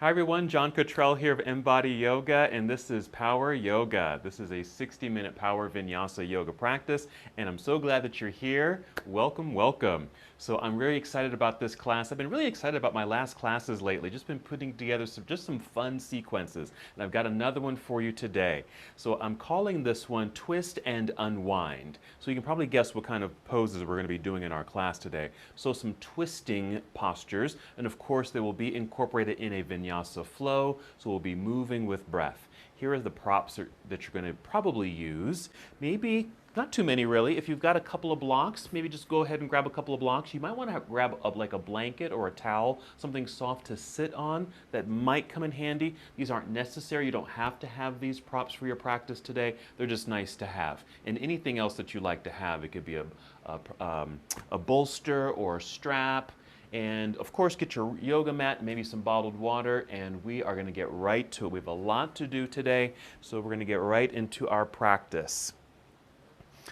Hi everyone, John Cottrell here of MBODY Yoga, and this is Power Yoga. This is a 60-minute power vinyasa yoga practice, and I'm so glad that you're here. Welcome, welcome. So I'm very excited about this class. I've been really excited about my last classes lately, just been putting together some fun sequences, and I've got another one for you today. So I'm calling this one Twist and Unwind. So you can probably guess what kind of poses we're going to be doing in our class today. So some twisting postures, and of course they will be incorporated in a vinyasa flow, so we'll be moving with breath. Here are the props that you're going to probably use. Maybe not too many really. If you've got a couple of blocks, maybe just go ahead and grab a couple of blocks. You might want to grab like a blanket or a towel, something soft to sit on that might come in handy. These aren't necessary. You don't have to have these props for your practice today. They're just nice to have. And anything else that you like to have, it could be a bolster or a strap. And of course, get your yoga mat, maybe some bottled water, and we are going to get right to it. We have a lot to do today, so we're going to get right into our practice.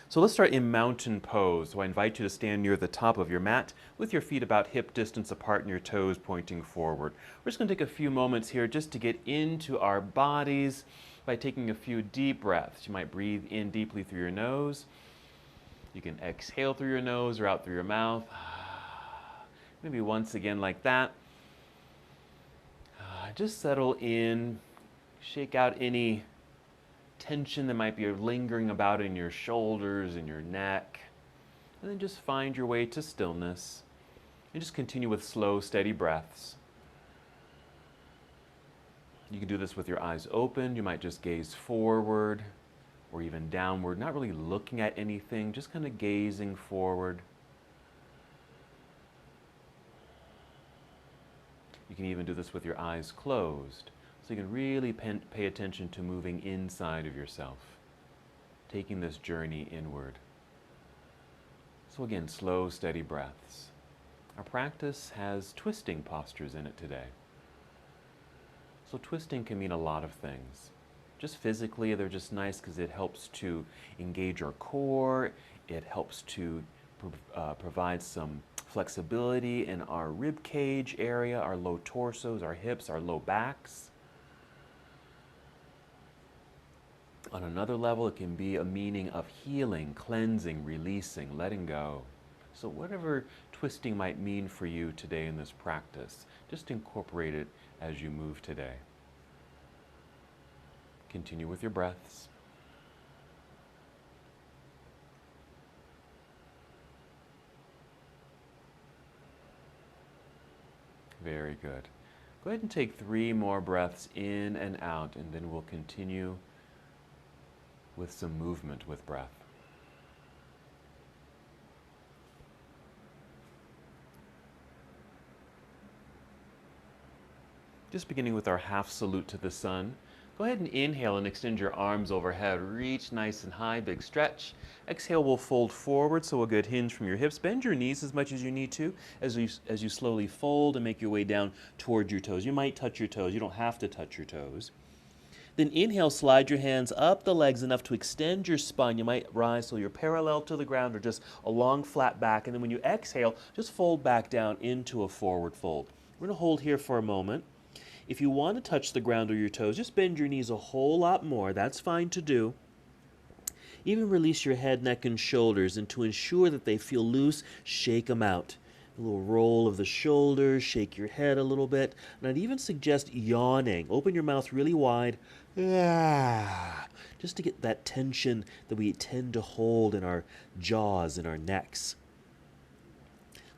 So let's start in mountain pose. So I invite you to stand near the top of your mat with your feet about hip distance apart and your toes pointing forward. We're just going to take a few moments here just to get into our bodies by taking a few deep breaths. You might breathe in deeply through your nose. You can exhale through your nose or out through your mouth. Maybe once again like that. Just settle in, shake out any tension that might be lingering about in your shoulders and your neck, and then just find your way to stillness and just continue with slow, steady breaths. You can do this with your eyes open. You might just gaze forward or even downward, not really looking at anything, just kind of gazing forward. You can even do this with your eyes closed, so you can really pay attention to moving inside of yourself, taking this journey inward. So again, slow, steady breaths. Our practice has twisting postures in it today. So twisting can mean a lot of things. Just physically, they're just nice because it helps to engage our core. It helps to provide some flexibility in our rib cage area, our low torsos, our hips, our low backs. On another level, it can be a meaning of healing, cleansing, releasing, letting go. So whatever twisting might mean for you today in this practice, just incorporate it as you move today. Continue with your breaths. Very good. Go ahead and take 3 more breaths in and out, and then we'll continue with some movement with breath. Just beginning with our half salute to the sun. Go ahead and inhale and extend your arms overhead. Reach nice and high, big stretch. Exhale, we'll fold forward, so a good hinge from your hips. Bend your knees as much as you need to as you slowly fold and make your way down toward your toes. You might touch your toes. You don't have to touch your toes. Then inhale, slide your hands up the legs enough to extend your spine. You might rise so you're parallel to the ground or just a long flat back. And then when you exhale, just fold back down into a forward fold. We're going to hold here for a moment. If you want to touch the ground or your toes, just bend your knees a whole lot more. That's fine to do. Even release your head, neck, and shoulders, and to ensure that they feel loose, shake them out. A little roll of the shoulders, shake your head a little bit, and I'd even suggest yawning. Open your mouth really wide, just to get that tension that we tend to hold in our jaws and our necks.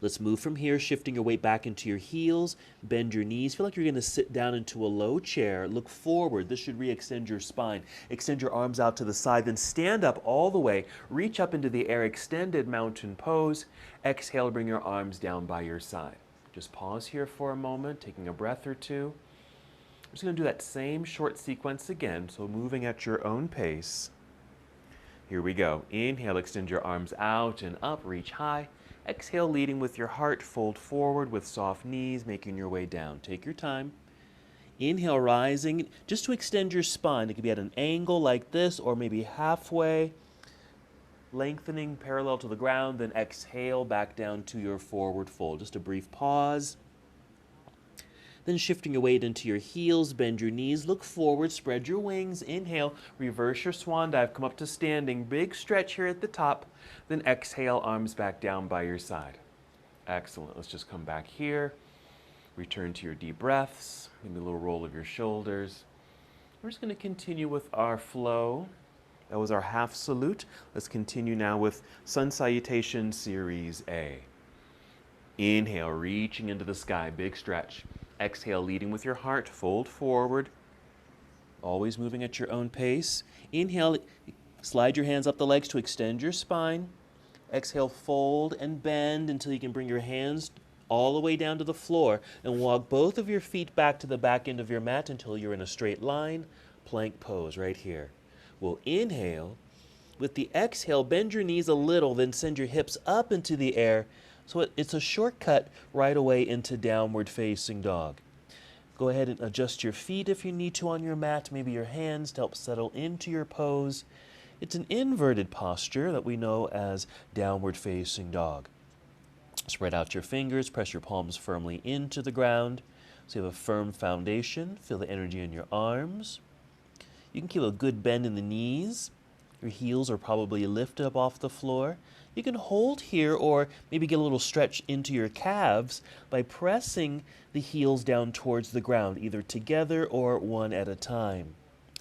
Let's move from here, shifting your weight back into your heels. Bend your knees. Feel like you're going to sit down into a low chair. Look forward. This should re-extend your spine. Extend your arms out to the side. Then stand up all the way. Reach up into the air. Extended mountain pose. Exhale, bring your arms down by your side. Just pause here for a moment, taking a breath or two. I'm just going to do that same short sequence again, so moving at your own pace. Here we go. Inhale, extend your arms out and up. Reach high. Exhale, leading with your heart, fold forward with soft knees, making your way down. Take your time. Inhale, rising, just to extend your spine. It could be at an angle like this, or maybe halfway. Lengthening parallel to the ground, then exhale back down to your forward fold. Just a brief pause. Then shifting your weight into your heels, bend your knees, look forward, spread your wings. Inhale, reverse your swan dive, come up to standing. Big stretch here at the top. Then exhale, arms back down by your side. Excellent. Let's just come back here. Return to your deep breaths. Maybe a little roll of your shoulders. We're just going to continue with our flow. That was our half salute. Let's continue now with Sun Salutation Series A. Inhale, reaching into the sky, big stretch. Exhale, leading with your heart, fold forward. Always moving at your own pace. Inhale, slide your hands up the legs to extend your spine. Exhale, fold and bend until you can bring your hands all the way down to the floor and walk both of your feet back to the back end of your mat until you're in a straight line, plank pose right here. We'll inhale. With the exhale, bend your knees a little, then send your hips up into the air. So it's a shortcut right away into downward facing dog. Go ahead and adjust your feet if you need to on your mat, maybe your hands to help settle into your pose. It's an inverted posture that we know as downward facing dog. Spread out your fingers, press your palms firmly into the ground so you have a firm foundation. Feel the energy in your arms. You can keep a good bend in the knees. Your heels are probably lifted up off the floor. You can hold here or maybe get a little stretch into your calves by pressing the heels down towards the ground, either together or one at a time.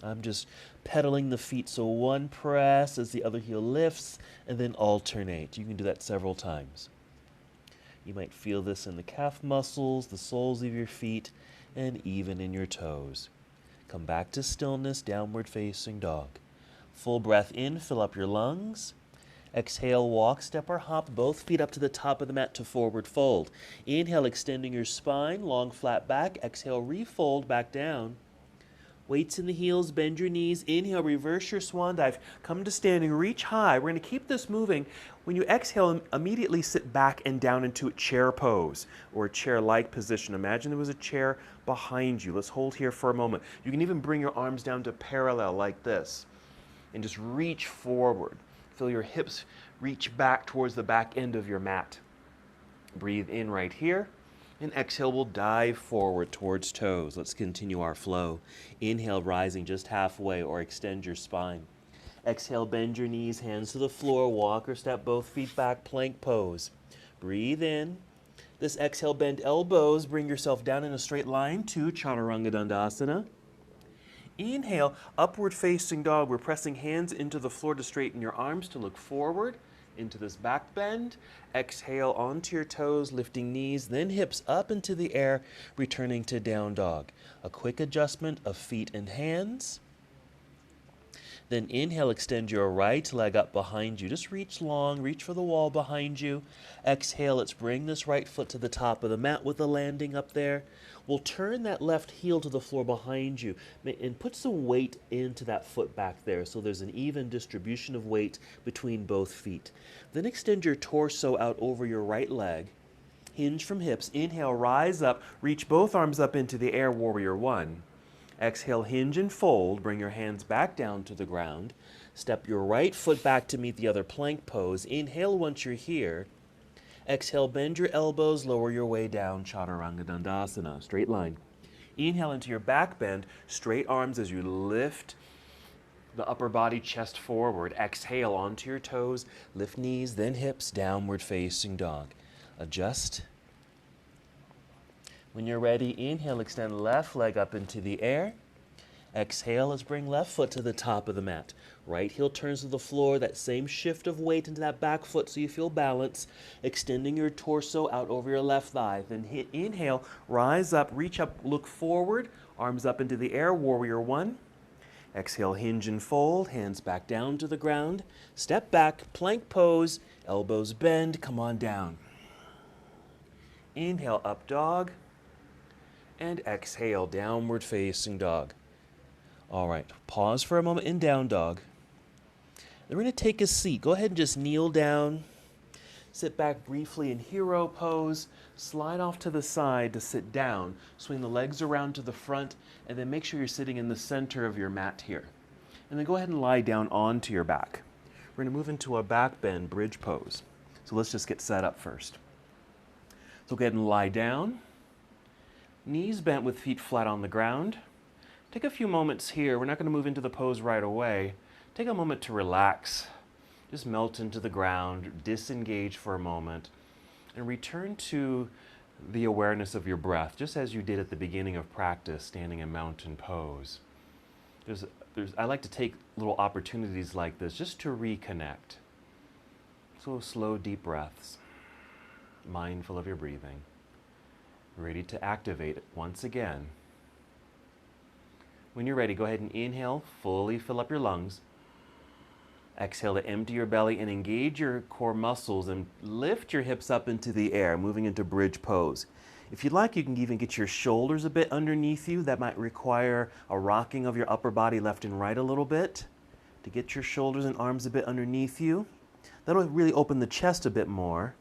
I'm just pedaling the feet, so one press as the other heel lifts, and then alternate. You can do that several times. You might feel this in the calf muscles, the soles of your feet, and even in your toes. Come back to stillness, downward facing dog. Full breath in, fill up your lungs. Exhale, walk, step, or hop both feet up to the top of the mat to forward fold. Inhale, extending your spine, long flat back. Exhale, refold back down. Weights in the heels, bend your knees. Inhale, reverse your swan dive. Come to standing, reach high. We're going to keep this moving. When you exhale, immediately sit back and down into a chair pose or a chair-like position. Imagine there was a chair behind you. Let's hold here for a moment. You can even bring your arms down to parallel like this and just reach forward. Feel your hips reach back towards the back end of your mat. Breathe in right here. And exhale, we'll dive forward towards toes. Let's continue our flow. Inhale, rising just halfway or extend your spine. Exhale, bend your knees, hands to the floor, walk or step both feet back, plank pose. Breathe in. This exhale, bend elbows, bring yourself down in a straight line to Chaturanga Dandasana. Inhale, upward facing dog. We're pressing hands into the floor to straighten your arms to look forward into this back bend. Exhale onto your toes, lifting knees, then hips up into the air, returning to down dog. A quick adjustment of feet and hands. Then inhale, extend your right leg up behind you. Just reach long, reach for the wall behind you. Exhale, let's bring this right foot to the top of the mat with a landing up there. We'll turn that left heel to the floor behind you and put some weight into that foot back there so there's an even distribution of weight between both feet. Then extend your torso out over your right leg. Hinge from hips. Inhale, rise up, reach both arms up into the air, warrior one. Exhale, hinge and fold. Bring your hands back down to the ground. Step your right foot back to meet the other plank pose. Inhale once you're here. Exhale, bend your elbows, lower your way down, Chaturanga Dandasana, straight line. Inhale into your back bend, straight arms as you lift the upper body, chest forward. Exhale onto your toes, lift knees, then hips, downward facing dog. Adjust. When you're ready, inhale, extend left leg up into the air. Exhale, let's bring left foot to the top of the mat. Right heel turns to the floor, that same shift of weight into that back foot so you feel balance. Extending your torso out over your left thigh. Then inhale, rise up, reach up, look forward, arms up into the air, warrior one. Exhale, hinge and fold, hands back down to the ground. Step back, plank pose, elbows bend, come on down. Inhale, up dog. And exhale, downward facing dog. All right, pause for a moment in down dog. Then we're going to take a seat. Go ahead and just kneel down. Sit back briefly in hero pose. Slide off to the side to sit down. Swing the legs around to the front, and then make sure you're sitting in the center of your mat here. And then go ahead and lie down onto your back. We're going to move into a back bend bridge pose. So let's just get set up first. So go ahead and lie down. Knees bent with feet flat on the ground. Take a few moments here. We're not going to move into the pose right away. Take a moment to relax. Just melt into the ground, disengage for a moment, and return to the awareness of your breath, just as you did at the beginning of practice, standing in mountain pose. I like to take little opportunities like this just to reconnect. So slow, deep breaths, mindful of your breathing, ready to activate it once again. When you're ready, go ahead and inhale, fully fill up your lungs. Exhale to empty your belly and engage your core muscles and lift your hips up into the air, moving into bridge pose. If you'd like, you can even get your shoulders a bit underneath you. That might require a rocking of your upper body left and right a little bit to get your shoulders and arms a bit underneath you. That'll really open the chest a bit more.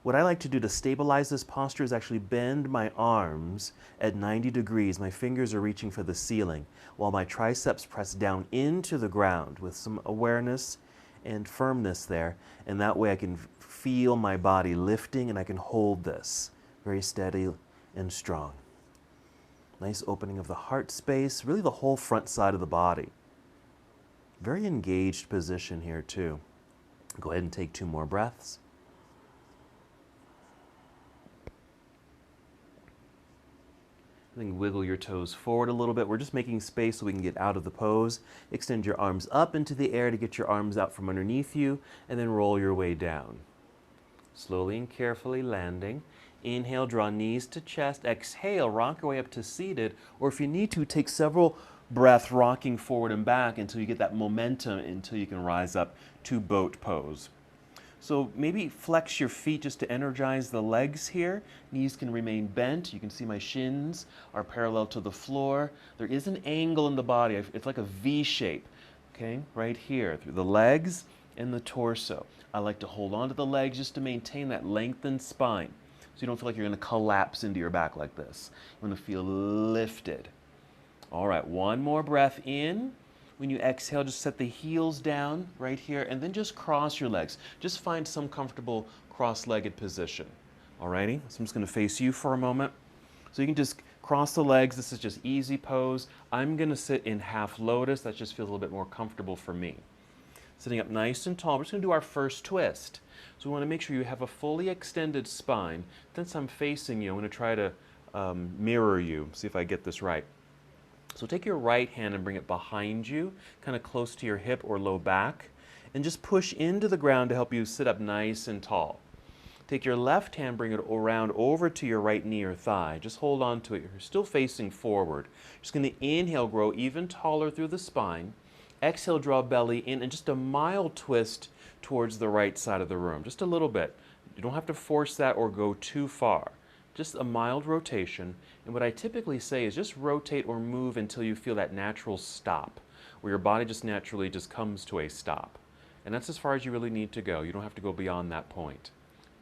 What I like to do to stabilize this posture is actually bend my arms at 90 degrees. My fingers are reaching for the ceiling while my triceps press down into the ground with some awareness and firmness there. And that way I can feel my body lifting and I can hold this very steady and strong. Nice opening of the heart space, really the whole front side of the body. Very engaged position here too. Go ahead and take 2 more breaths. Then wiggle your toes forward a little bit. We're just making space so we can get out of the pose. Extend your arms up into the air to get your arms out from underneath you, and then roll your way down. Slowly and carefully landing. Inhale, draw knees to chest. Exhale, rock your way up to seated, or if you need to, take several breaths rocking forward and back until you get that momentum, until you can rise up to boat pose. So maybe flex your feet just to energize the legs here. Knees can remain bent. You can see my shins are parallel to the floor. There is an angle in the body. It's like a V shape, okay, right here through the legs and the torso. I like to hold on to the legs just to maintain that lengthened spine so you don't feel like you're going to collapse into your back like this. You want to feel lifted. All right, one more breath in. When you exhale, just set the heels down right here and then just cross your legs. Just find some comfortable cross-legged position. Alrighty, so I'm just gonna face you for a moment. So you can just cross the legs. This is just easy pose. I'm gonna sit in half lotus. That just feels a little bit more comfortable for me. Sitting up nice and tall, we're just gonna do our first twist. So we wanna make sure you have a fully extended spine. Since I'm facing you, I'm gonna try to mirror you, see if I get this right. So take your right hand and bring it behind you, kind of close to your hip or low back, and just push into the ground to help you sit up nice and tall. Take your left hand, bring it around over to your right knee or thigh. Just hold on to it. You're still facing forward. Just going to inhale, grow even taller through the spine. Exhale, draw belly in, and just a mild twist towards the right side of the room. Just a little bit. You don't have to force that or go too far. Just a mild rotation. And what I typically say is just rotate or move until you feel that natural stop, where your body just naturally just comes to a stop. And that's as far as you really need to go. You don't have to go beyond that point.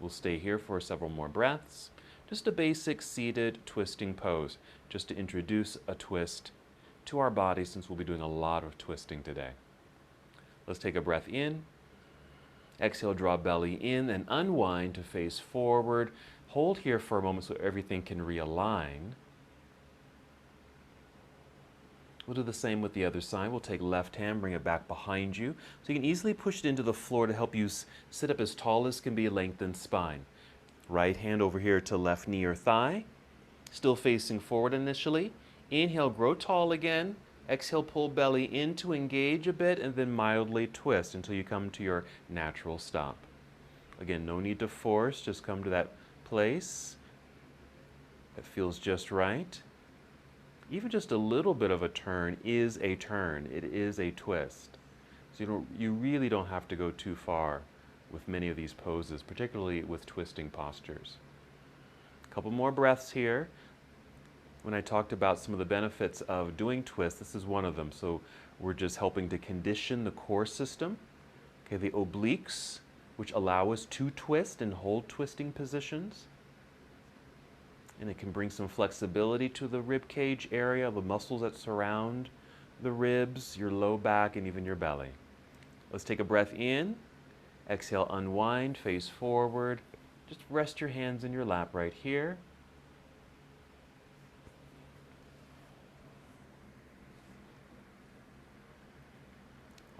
We'll stay here for several more breaths. Just a basic seated twisting pose, just to introduce a twist to our body since we'll be doing a lot of twisting today. Let's take a breath in. Exhale, draw belly in and unwind to face forward. Hold here for a moment so everything can realign. We'll do the same with the other side. We'll take left hand, bring it back behind you. So you can easily push it into the floor to help you sit up as tall as can be, lengthened spine. Right hand over here to left knee or thigh. Still facing forward initially. Inhale, grow tall again. Exhale, pull belly in to engage a bit and then mildly twist until you come to your natural stop. Again, no need to force, just come to that place that feels just right. Even just a little bit of a turn is a turn. It is a twist. So you really don't have to go too far with many of these poses, particularly with twisting postures. A couple more breaths here. When I talked about some of the benefits of doing twists, this is one of them. So we're just helping to condition the core system. Okay, the obliques, which allow us to twist and hold twisting positions. And it can bring some flexibility to the rib cage area, the muscles that surround the ribs, your low back, and even your belly. Let's take a breath in. Exhale, unwind, face forward. Just rest your hands in your lap right here.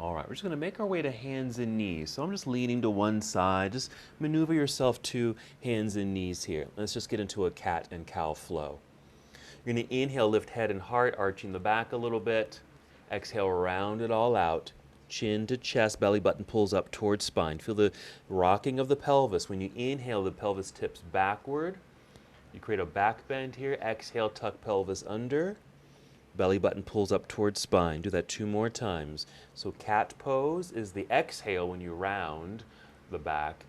All right, we're just gonna make our way to hands and knees. So I'm just leaning to one side. Just maneuver yourself to hands and knees here. Let's just get into a cat and cow flow. You're gonna inhale, lift head and heart, arching the back a little bit. Exhale, round it all out. Chin to chest, belly button pulls up towards spine. Feel the rocking of the pelvis. When you inhale, the pelvis tips backward. You create a back bend here. Exhale, tuck pelvis under. Belly button pulls up towards spine. Do that 2 more times. So cat pose is the exhale when you round the back.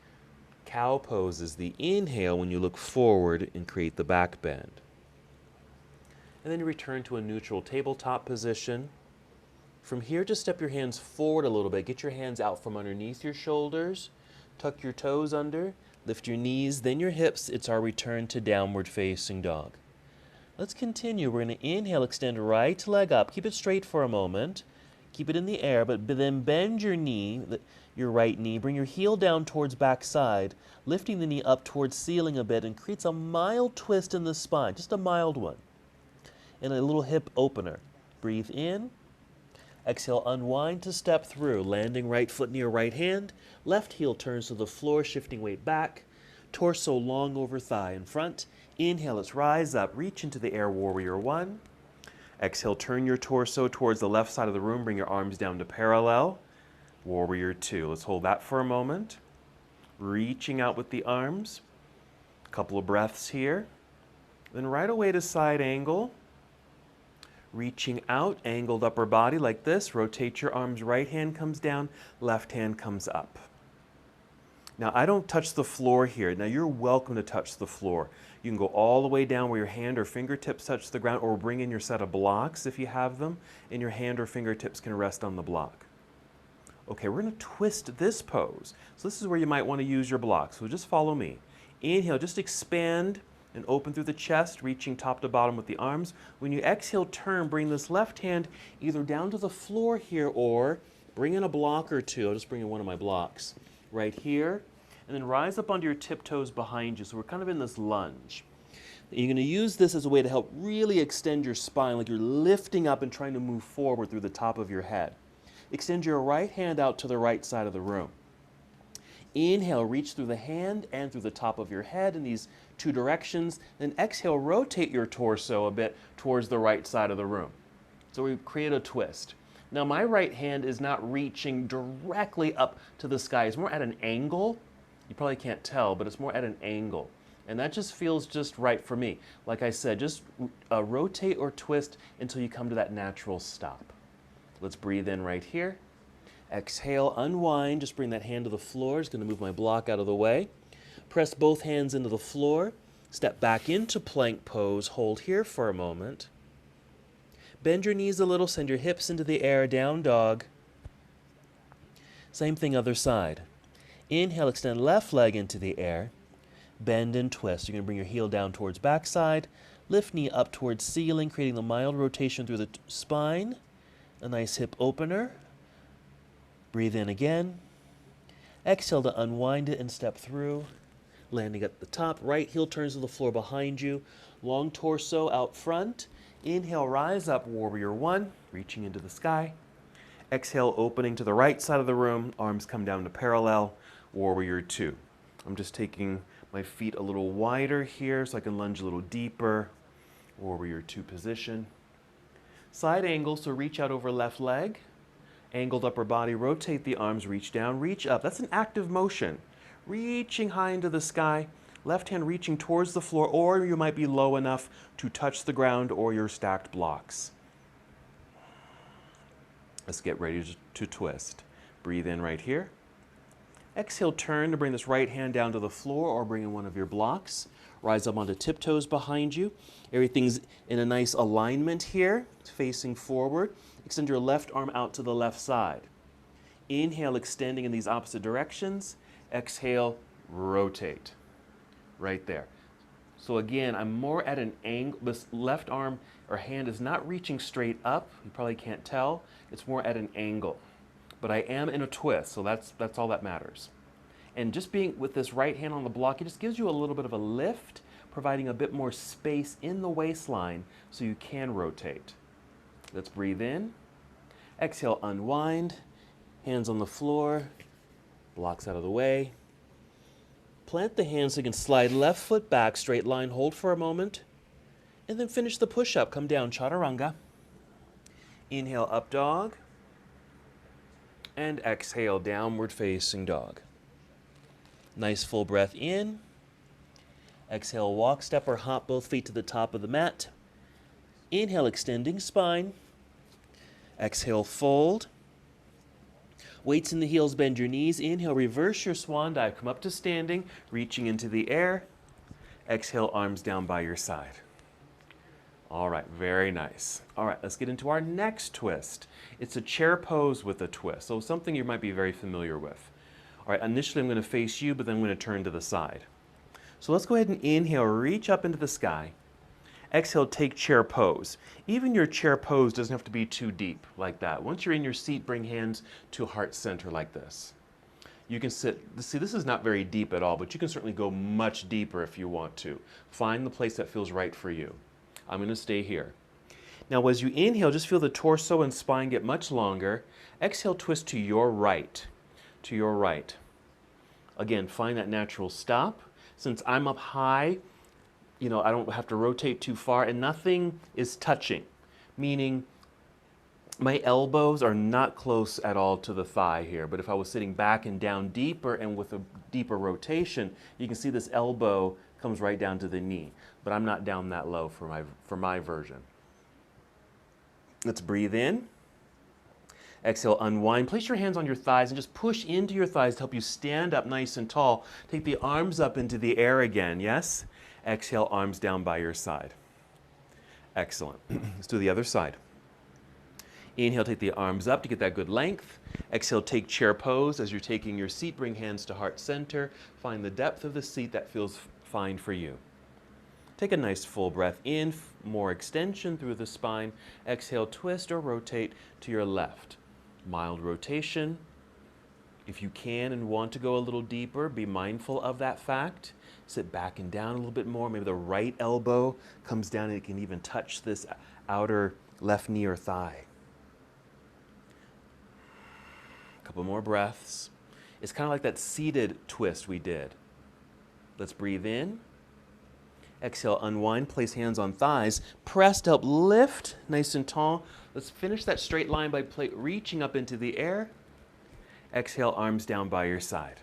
Cow pose is the inhale when you look forward and create the back bend. And then you return to a neutral tabletop position. From here, just step your hands forward a little bit. Get your hands out from underneath your shoulders. Tuck your toes under. Lift your knees, then your hips. It's our return to downward facing dog. Let's continue. We're going to inhale, extend right leg up. Keep it straight for a moment. Keep it in the air, but then bend your knee, your right knee. Bring your heel down towards back side, lifting the knee up towards ceiling a bit, and creates a mild twist in the spine, just a mild one. And a little hip opener. Breathe in. Exhale, unwind to step through, landing right foot near right hand. Left heel turns to the floor, shifting weight back. Torso long over thigh in front. Inhale, let's rise up, reach into the air, warrior 1. Exhale, turn your torso towards the left side of the room, bring your arms down to parallel. Warrior 2, let's hold that for a moment. Reaching out with the arms. A couple of breaths here. Then right away to side angle. Reaching out, angled upper body like this. Rotate your arms, right hand comes down, left hand comes up. Now, I don't touch the floor here. Now, you're welcome to touch the floor. You can go all the way down where your hand or fingertips touch the ground, or bring in your set of blocks if you have them, and your hand or fingertips can rest on the block. Okay, we're going to twist this pose. So this is where you might want to use your blocks. So just follow me. Inhale, just expand and open through the chest, reaching top to bottom with the arms. When you exhale, turn, bring this left hand either down to the floor here, or bring in a block or two. I'll just bring in one of my blocks right here, and then rise up onto your tiptoes behind you. So we're kind of in this lunge. You're going to use this as a way to help really extend your spine, like you're lifting up and trying to move forward through the top of your head. Extend your right hand out to the right side of the room. Inhale, reach through the hand and through the top of your head in these 2 directions. Then exhale, rotate your torso a bit towards the right side of the room. So we create a twist. Now my right hand is not reaching directly up to the sky. It's more at an angle. You probably can't tell, but it's more at an angle. And that just feels just right for me. Like I said, just rotate or twist until you come to that natural stop. Let's breathe in right here. Exhale, unwind. Just bring that hand to the floor. Just going to move my block out of the way. Press both hands into the floor. Step back into plank pose. Hold here for a moment. Bend your knees a little. Send your hips into the air. Down dog. Same thing other side. Inhale, extend left leg into the air. Bend and twist. You're going to bring your heel down towards backside. Lift knee up towards ceiling, creating the mild rotation through the spine. A nice hip opener. Breathe in again. Exhale to unwind it and step through. Landing at the top. Right heel turns to the floor behind you. Long torso out front. Inhale, rise up, warrior 1, reaching into the sky. Exhale, opening to the right side of the room. Arms come down to parallel. Warrior 2. I'm just taking my feet a little wider here so I can lunge a little deeper. Warrior 2 position. Side angle, so reach out over left leg. Angled upper body, rotate the arms, reach down, reach up. That's an active motion. Reaching high into the sky. Left hand reaching towards the floor, or you might be low enough to touch the ground or your stacked blocks. Let's get ready to twist. Breathe in right here. Exhale, turn to bring this right hand down to the floor or bring in one of your blocks. Rise up onto tiptoes behind you. Everything's in a nice alignment here, facing forward. Extend your left arm out to the left side. Inhale, extending in these opposite directions. Exhale, rotate. Right there. So again, I'm more at an angle. This left arm or hand is not reaching straight up. You probably can't tell. It's more at an angle. But I am in a twist, so that's all that matters. And just being with this right hand on the block, it just gives you a little bit of a lift, providing a bit more space in the waistline so you can rotate. Let's breathe in. Exhale, unwind. Hands on the floor, blocks out of the way. Plant the hands so you can slide left foot back, straight line, hold for a moment, and then finish the push-up. Come down, chaturanga. Inhale, up dog, and exhale, downward facing dog. Nice full breath in. Exhale, walk, step, or hop both feet to the top of the mat. Inhale, extending spine. Exhale, fold. Weights in the heels, bend your knees. Inhale, reverse your swan dive. Come up to standing, reaching into the air. Exhale, arms down by your side. All right, very nice. All right, let's get into our next twist. It's a chair pose with a twist, so something you might be very familiar with. All right, initially I'm going to face you, but then I'm going to turn to the side. So let's go ahead and inhale, reach up into the sky. Exhale, take chair pose. Even your chair pose doesn't have to be too deep like that. Once you're in your seat, bring hands to heart center like this. You can sit, see this is not very deep at all, but you can certainly go much deeper if you want to. Find the place that feels right for you. I'm going to stay here. Now as you inhale, just feel the torso and spine get much longer. Exhale, twist to your right. To your right. Again, find that natural stop. Since I'm up high, I don't have to rotate too far and nothing is touching, meaning my elbows are not close at all to the thigh here, but if I was sitting back and down deeper and with a deeper rotation, you can see this elbow comes right down to the knee, but I'm not down that low for my version. Let's breathe in. Exhale, unwind. Place your hands on your thighs and just push into your thighs to help you stand up nice and tall. Take the arms up into the air again, yes? Exhale, arms down by your side. Excellent. Let's do the other side. Inhale, take the arms up to get that good length. Exhale, take chair pose. As you're taking your seat, bring hands to heart center. Find the depth of the seat that feels fine for you. Take a nice full breath in, more extension through the spine. Exhale, twist or rotate to your left. Mild rotation. If you can and want to go a little deeper, be mindful of that fact. Sit back and down a little bit more. Maybe the right elbow comes down and it can even touch this outer left knee or thigh. A couple more breaths. It's kind of like that seated twist we did. Let's breathe in. Exhale, unwind, place hands on thighs. Press to help lift, nice and tall. Let's finish that straight line by reaching up into the air. Exhale, arms down by your side.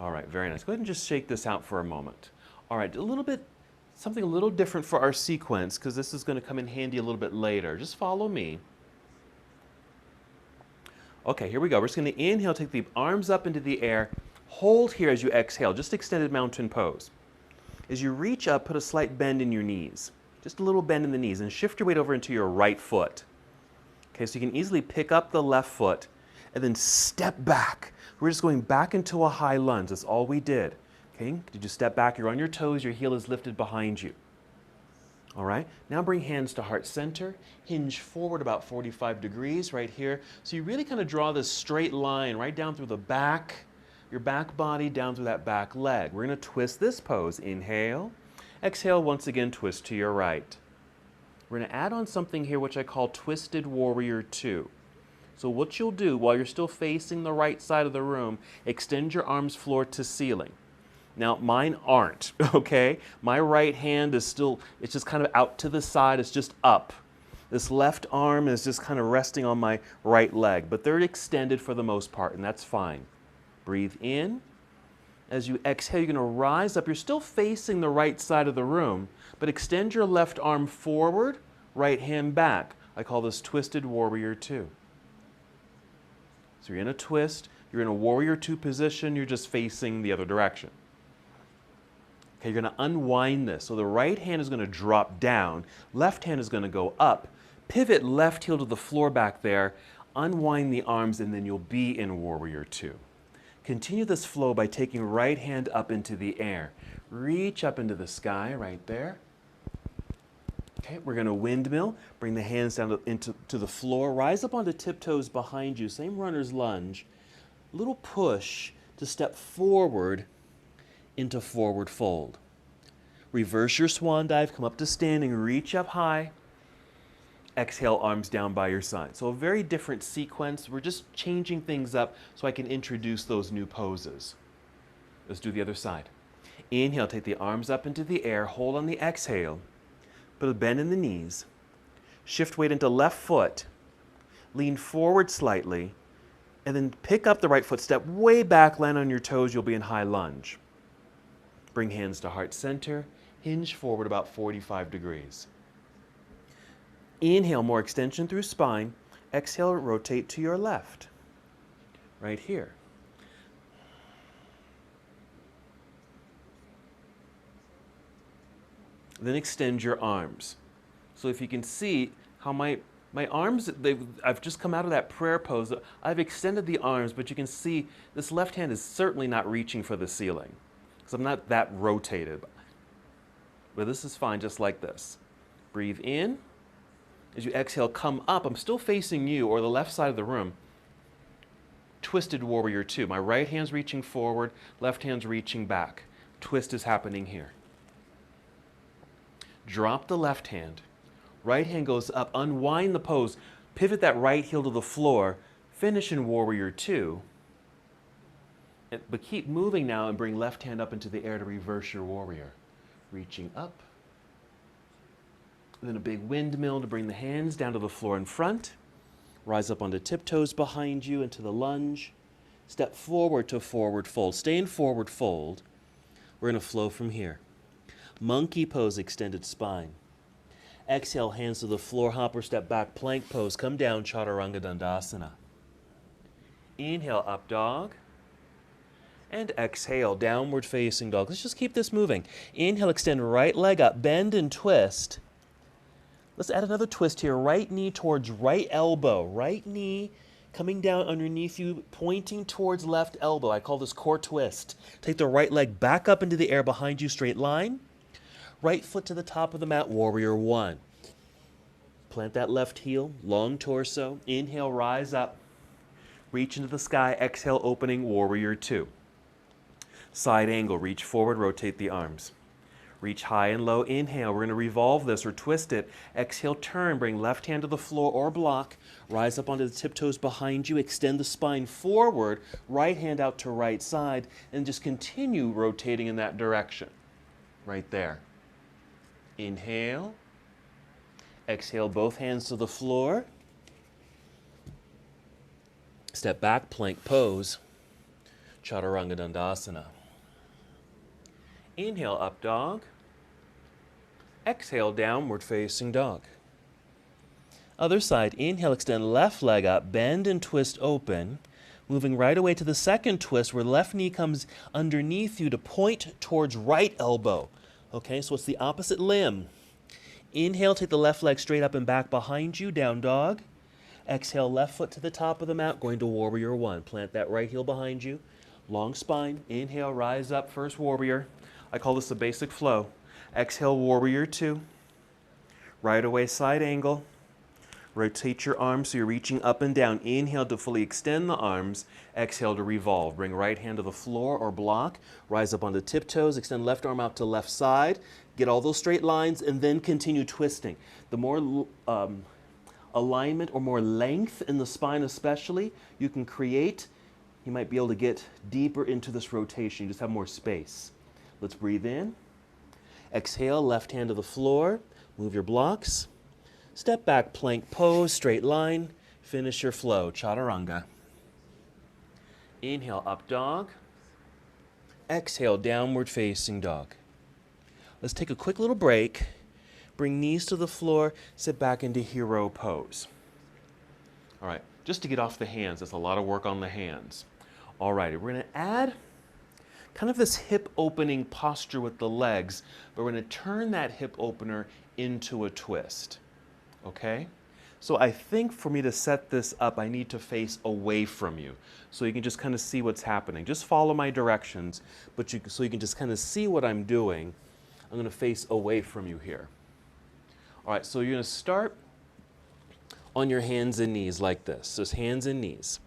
All right, very nice. Go ahead and just shake this out for a moment. All right, something a little different for our sequence, because this is going to come in handy a little bit later. Just follow me. Okay, here we go. We're just going to inhale, take the arms up into the air. Hold here as you exhale, just extended mountain pose. As you reach up, put a slight bend in your knees. Just a little bend in the knees, and shift your weight over into your right foot. Okay, so you can easily pick up the left foot and then step back. We're just going back into a high lunge. That's all we did. Okay, did you step back? You're on your toes. Your heel is lifted behind you. All right, now bring hands to heart center. Hinge forward about 45 degrees right here. So you really kind of draw this straight line right down through the back, your back body down through that back leg. We're going to twist this pose. Inhale. Exhale, once again, twist to your right. We're going to add on something here which I call Twisted Warrior 2. So what you'll do while you're still facing the right side of the room, extend your arms floor to ceiling. Now mine aren't, okay? My right hand is still, it's just kind of out to the side, it's just up. This left arm is just kind of resting on my right leg, but they're extended for the most part, and that's fine. Breathe in. As you exhale, you're going to rise up. You're still facing the right side of the room, but extend your left arm forward, right hand back. I call this Twisted Warrior 2. So you're in a twist, you're in a Warrior 2 position, you're just facing the other direction. Okay, you're going to unwind this. So the right hand is going to drop down, left hand is going to go up. Pivot left heel to the floor back there, unwind the arms, and then you'll be in Warrior 2. Continue this flow by taking right hand up into the air. Reach up into the sky right there. Okay, we're going to windmill. Bring the hands down to the floor. Rise up onto tiptoes behind you. Same runner's lunge. Little push to step forward into forward fold. Reverse your swan dive. Come up to standing. Reach up high. Exhale, arms down by your side. So a very different sequence. We're just changing things up so I can introduce those new poses. Let's do the other side. Inhale, take the arms up into the air, hold on the exhale, put a bend in the knees, shift weight into left foot, lean forward slightly, and then pick up the right foot, step way back, land on your toes, you'll be in high lunge. Bring hands to heart center, hinge forward about 45 degrees. Inhale, more extension through spine. Exhale, rotate to your left, right here. Then extend your arms. So if you can see how my arms, I've just come out of that prayer pose. I've extended the arms, but you can see this left hand is certainly not reaching for the ceiling because I'm not that rotated. But this is fine, just like this. Breathe in. As you exhale, come up. I'm still facing you or the left side of the room. Twisted warrior two. My right hand's reaching forward, left hand's reaching back. Twist is happening here. Drop the left hand. Right hand goes up. Unwind the pose. Pivot that right heel to the floor. Finish in warrior two. But keep moving now and bring left hand up into the air to reverse your warrior. Reaching up. Then a big windmill to bring the hands down to the floor in front. Rise up onto tiptoes behind you into the lunge. Step forward to forward fold. Stay in forward fold. We're going to flow from here. Monkey pose, extended spine. Exhale, hands to the floor, hopper step back, plank pose. Come down, chaturanga dandasana. Inhale, up dog. And exhale, downward facing dog. Let's just keep this moving. Inhale, extend right leg up, bend and twist. Let's add another twist here. Right knee towards right elbow. Right knee coming down underneath you, pointing towards left elbow. I call this core twist. Take the right leg back up into the air behind you, straight line. Right foot to the top of the mat, warrior one. Plant that left heel, long torso. Inhale, rise up. Reach into the sky. Exhale, opening, warrior two. Side angle, reach forward, rotate the arms. Reach high and low, inhale. We're going to revolve this or twist it. Exhale, turn, bring left hand to the floor or block. Rise up onto the tiptoes behind you, extend the spine forward, right hand out to right side, and just continue rotating in that direction. Right there. Inhale. Exhale, both hands to the floor. Step back, plank pose. Chaturanga dandasana. Inhale, up dog. Exhale, downward facing dog. Other side, inhale, extend left leg up, bend and twist open. Moving right away to the second twist where left knee comes underneath you to point towards right elbow. Okay, so it's the opposite limb. Inhale, take the left leg straight up and back behind you, down dog. Exhale, left foot to the top of the mat, going to warrior one. Plant that right heel behind you. Long spine. Inhale, rise up, first warrior. I call this the basic flow. Exhale, warrior two. Right away, side angle. Rotate your arms so you're reaching up and down. Inhale to fully extend the arms. Exhale to revolve. Bring right hand to the floor or block. Rise up onto tiptoes. Extend left arm out to left side. Get all those straight lines and then continue twisting. The more alignment or more length in the spine especially you can create, you might be able to get deeper into this rotation. You just have more space. Let's breathe in. Exhale, left hand to the floor. Move your blocks. Step back, plank pose, straight line. Finish your flow, chaturanga. Inhale, up dog. Exhale, downward facing dog. Let's take a quick little break. Bring knees to the floor, sit back into hero pose. All right, just to get off the hands, that's a lot of work on the hands. All right, we're gonna add kind of this hip opening posture with the legs, but we're gonna turn that hip opener into a twist, okay? So I think for me to set this up, I need to face away from you so you can just kind of see what's happening. Just follow my directions, but so you can just kind of see what I'm doing. I'm gonna face away from you here. All right, so you're gonna start on your hands and knees like this. Just hands and knees.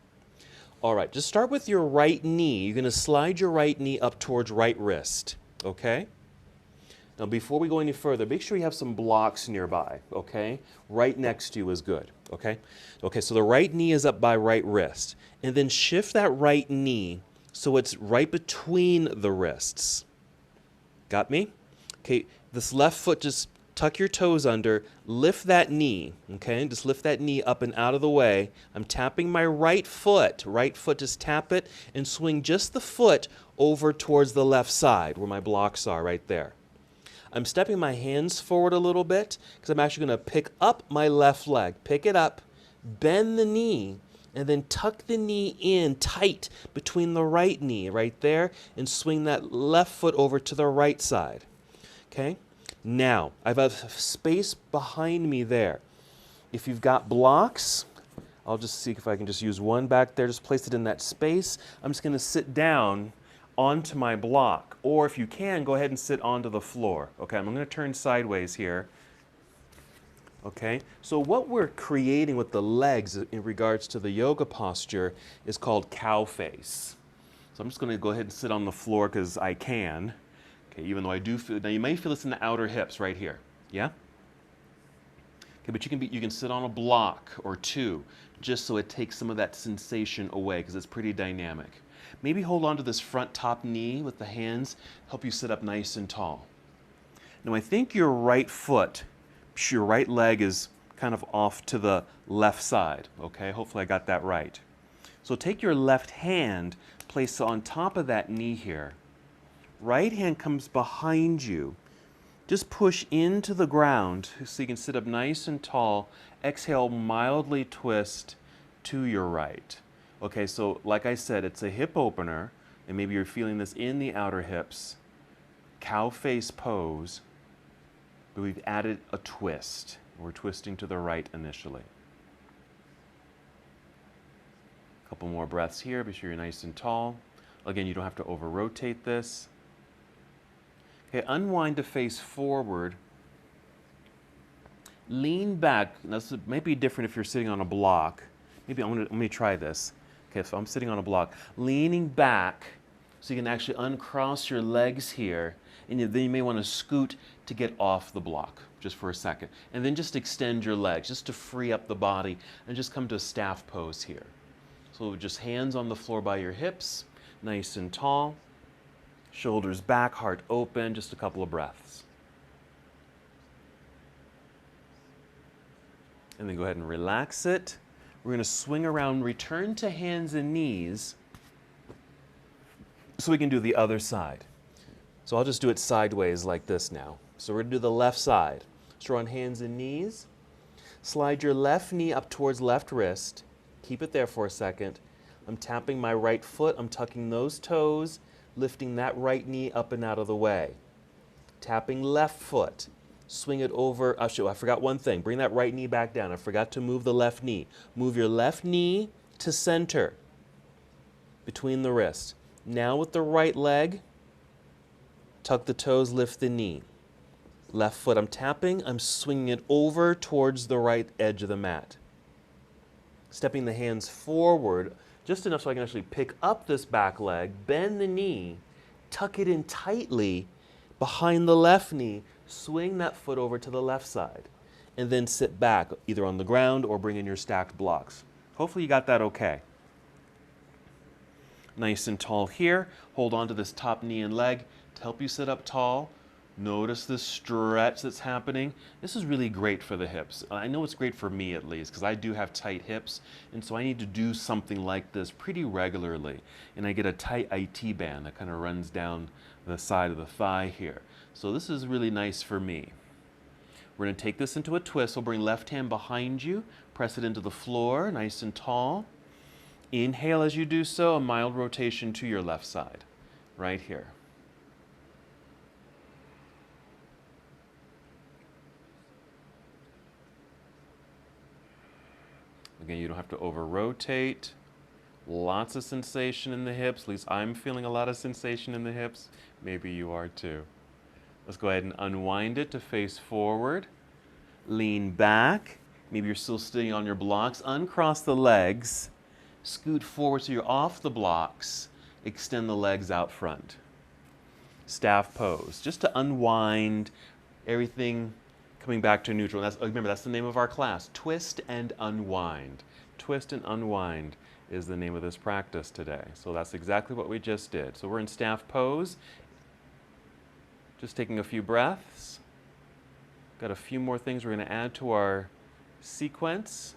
All right, just start with your right knee. You're gonna slide your right knee up towards right wrist, okay? Now, before we go any further, make sure you have some blocks nearby, okay? Right next to you is good, okay? Okay, so the right knee is up by right wrist. And then shift that right knee so it's right between the wrists. Got me? Okay, this left foot, just tuck your toes under, lift that knee, okay? Just lift that knee up and out of the way. I'm tapping my right foot, just tap it and swing just the foot over towards the left side where my blocks are right there. I'm stepping my hands forward a little bit because I'm actually going to pick up my left leg. Pick it up, bend the knee, and then tuck the knee in tight between the right knee right there and swing that left foot over to the right side. Okay? Now, I have a space behind me there. If you've got blocks, I'll just see if I can just use one back there. Just place it in that space. I'm just going to sit down onto my block, or if you can, go ahead and sit onto the floor. Okay, I'm going to turn sideways here. Okay, so what we're creating with the legs in regards to the yoga posture is called cow face. So I'm just going to go ahead and sit on the floor because I can. Okay, even though I do feel, now you may feel this in the outer hips right here. Yeah? Okay, but you can sit on a block or two just so it takes some of that sensation away because it's pretty dynamic. Maybe hold on to this front top knee with the hands, help you sit up nice and tall. Now I think your right foot, your right leg is kind of off to the left side, okay? Hopefully I got that right. So take your left hand, place it on top of that knee here. Right hand comes behind you. Just push into the ground so you can sit up nice and tall. Exhale, mildly twist to your right. Okay, so like I said, it's a hip opener, and maybe you're feeling this in the outer hips. Cow face pose, but we've added a twist. We're twisting to the right initially. A couple more breaths here, be sure you're nice and tall. Again, you don't have to over-rotate this. Okay, unwind to face forward. Lean back. Now, this might be different if you're sitting on a block. Maybe let me try this. Okay, so I'm sitting on a block. Leaning back so you can actually uncross your legs here. And then you may want to scoot to get off the block just for a second. And then just extend your legs just to free up the body and just come to a staff pose here. So just hands on the floor by your hips, nice and tall. Shoulders back, heart open, just a couple of breaths. And then go ahead and relax it. We're going to swing around, return to hands and knees so we can do the other side. So I'll just do it sideways like this now. So we're going to do the left side. So we're on hands and knees. Slide your left knee up towards left wrist. Keep it there for a second. I'm tapping my right foot. I'm tucking those toes, lifting that right knee up and out of the way. Tapping left foot. Swing it over. I forgot one thing. Bring that right knee back down. I forgot to move the left knee. Move your left knee to center between the wrists. Now with the right leg, tuck the toes, lift the knee. Left foot I'm tapping. I'm swinging it over towards the right edge of the mat. Stepping the hands forward just enough so I can actually pick up this back leg, bend the knee, tuck it in tightly behind the left knee, swing that foot over to the left side, and then sit back either on the ground or bring in your stacked blocks. Hopefully you got that okay. Nice and tall here. Hold on to this top knee and leg to help you sit up tall. Notice this stretch that's happening. This is really great for the hips. I know it's great for me at least because I do have tight hips, and so I need to do something like this pretty regularly. And I get a tight IT band that kind of runs down the side of the thigh here. So this is really nice for me. We're going to take this into a twist. We'll bring left hand behind you, press it into the floor, nice and tall. Inhale as you do so, a mild rotation to your left side, right here. Again, you don't have to over-rotate. Lots of sensation in the hips. At least I'm feeling a lot of sensation in the hips. Maybe you are too. Let's go ahead and unwind it to face forward. Lean back. Maybe you're still sitting on your blocks. Uncross the legs. Scoot forward so you're off the blocks. Extend the legs out front. staff pose, just to unwind everything coming back to neutral. And remember, that's the name of our class, Twist and Unwind. Twist and Unwind is the name of this practice today. So that's exactly what we just did. So we're in staff pose, just taking a few breaths. Got a few more things we're going to add to our sequence.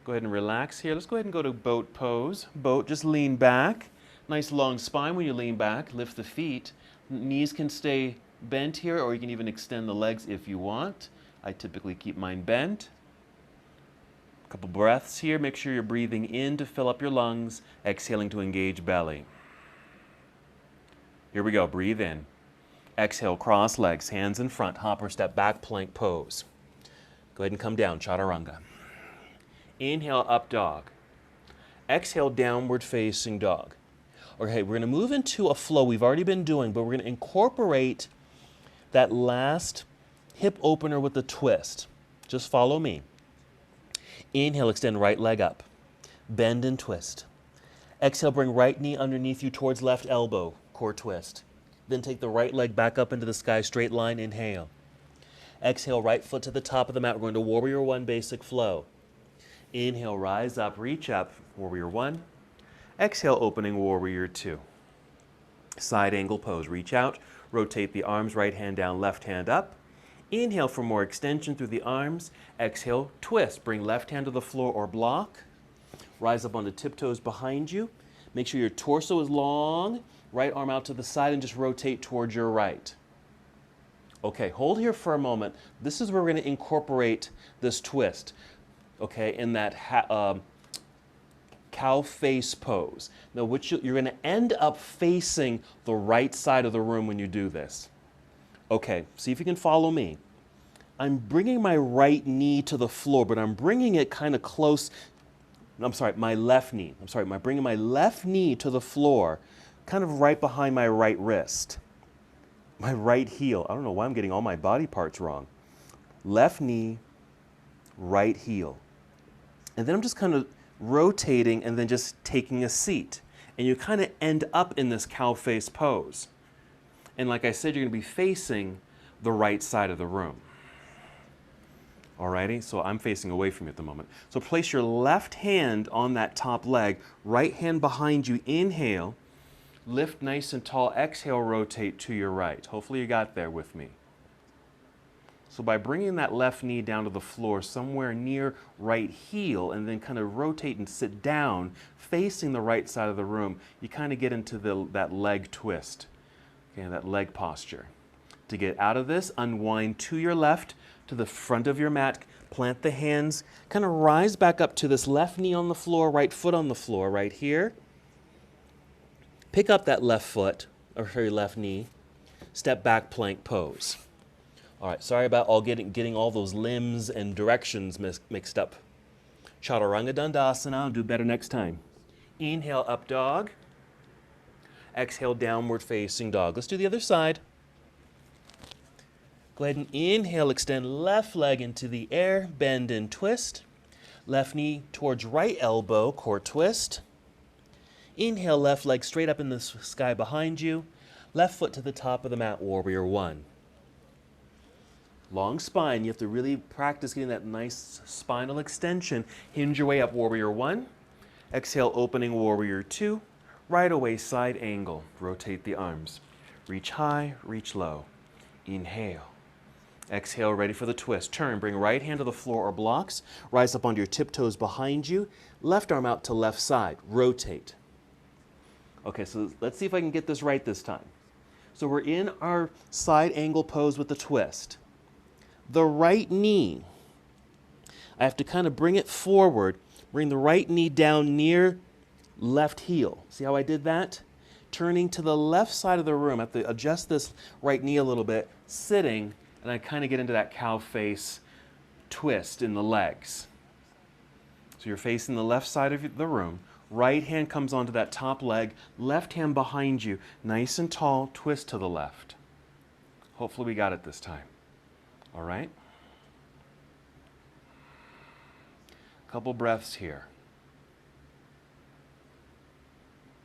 Go ahead and relax here. Let's go ahead and go to boat pose. Boat, just lean back. Nice long spine when you lean back. Lift the feet. Knees can stay bent here, or you can even extend the legs if you want. I typically keep mine bent. A couple breaths here. Make sure you're breathing in to fill up your lungs, exhaling to engage belly. Here we go. Breathe in. Exhale, cross legs, hands in front, hopper step back, plank pose. Go ahead and come down, chaturanga. Inhale, up dog. Exhale, downward facing dog. Okay, we're going to move into a flow we've already been doing, but we're going to incorporate that last hip opener with the twist. Just follow me. Inhale, extend right leg up. Bend and twist. Exhale, bring right knee underneath you towards left elbow, core twist. Then take the right leg back up into the sky, straight line, inhale. Exhale, right foot to the top of the mat. We're going to Warrior One basic flow. Inhale, rise up, reach up, Warrior One. Exhale, opening Warrior Two. Side angle pose, reach out, rotate the arms, right hand down, left hand up. Inhale for more extension through the arms. Exhale, twist, bring left hand to the floor or block. Rise up onto tiptoes behind you. Make sure your torso is long. Right arm out to the side and just rotate towards your right. Okay, hold here for a moment. This is where we're going to incorporate this twist, okay, in that cow face pose. Now, you're going to end up facing the right side of the room when you do this. Okay, see if you can follow me. I'm bringing my right knee to the floor, but I'm bringing it kind of close. My left knee. Bringing my left knee to the floor, kind of right behind my right wrist. My right heel. I don't know why I'm getting all my body parts wrong. Left knee, right heel. And then I'm just kind of rotating and then just taking a seat. And you kind of end up in this cow face pose. And like I said, you're going to be facing the right side of the room. Alrighty, so I'm facing away from you at the moment. So place your left hand on that top leg, right hand behind you, inhale. Lift nice and tall, exhale, rotate to your right. Hopefully you got there with me. So by bringing that left knee down to the floor somewhere near right heel and then kind of rotate and sit down facing the right side of the room, you kind of get into that leg twist, okay, that leg posture. To get out of this, unwind to your left, to the front of your mat, plant the hands, kind of rise back up to this left knee on the floor, right foot on the floor right here. Pick up that left foot, or sorry, left knee, step back plank pose. All right, sorry about getting all those limbs and directions mixed up. Chaturanga Dandasana, I'll do better next time. Inhale, up dog. Exhale, downward facing dog. Let's do the other side. Go ahead and inhale, extend left leg into the air, bend and twist. Left knee towards right elbow, core twist. Inhale, left leg straight up in the sky behind you. Left foot to the top of the mat, Warrior One. Long spine, you have to really practice getting that nice spinal extension. Hinge your way up, Warrior One. Exhale, opening Warrior Two. Right away, side angle. Rotate the arms. Reach high, reach low. Inhale. Exhale, ready for the twist. Turn, bring right hand to the floor or blocks. Rise up onto your tiptoes behind you. Left arm out to left side. Rotate. Okay, so let's see if I can get this right this time. So we're in our side angle pose with the twist. The right knee, I have to kind of bring it forward, bring the right knee down near left heel. See how I did that? Turning to the left side of the room. I have to adjust this right knee a little bit, sitting, and I kind of get into that cow face twist in the legs. So you're facing the left side of the room. Right hand comes onto that top leg, left hand behind you, nice and tall, twist to the left. Hopefully we got it this time. All right? Couple breaths here.